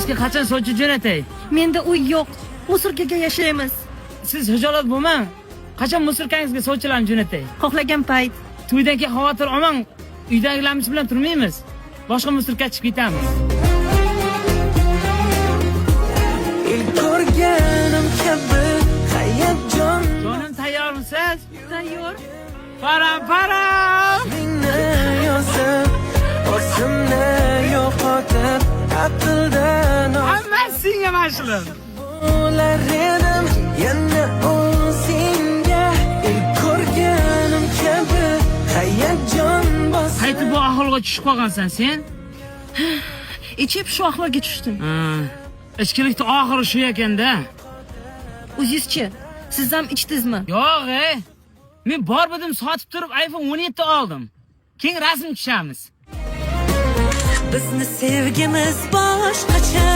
Kosmosga qachon sovchi jo'natay? Menda uy yo'q. Musorkaga yashaymiz. Siz hijolat bo'lmang. Qachon musorkangizga sovchilarni jo'natay? Xohlagan payt. To'ydan keyin xavotir olmang. Uydagilarimiz bilan turmaymiz. Boshqa musorka chiqib ketamiz. ilk ko'rganim kabi hayajon Jonim tayyormisiz? Tayyor. Param. mingni yozib o'zimni yo'qotib aqldan Hammasi senga mashg'ul. olar edim yana o'zingga ilk ko'rganim kabi hayajon bosib Qaytib bu ahvolga tushib qolgansan sen? Ichib shu ahvolga tushdim. Ichkilikning oxiri shu ekanda. O'zingizchi, siz ham ichdingizmi? Yo'q, men bor bidim sotib turib iPhone 17 oldim. Keyin rasm tushamiz. bizni sevgimiz boshqacha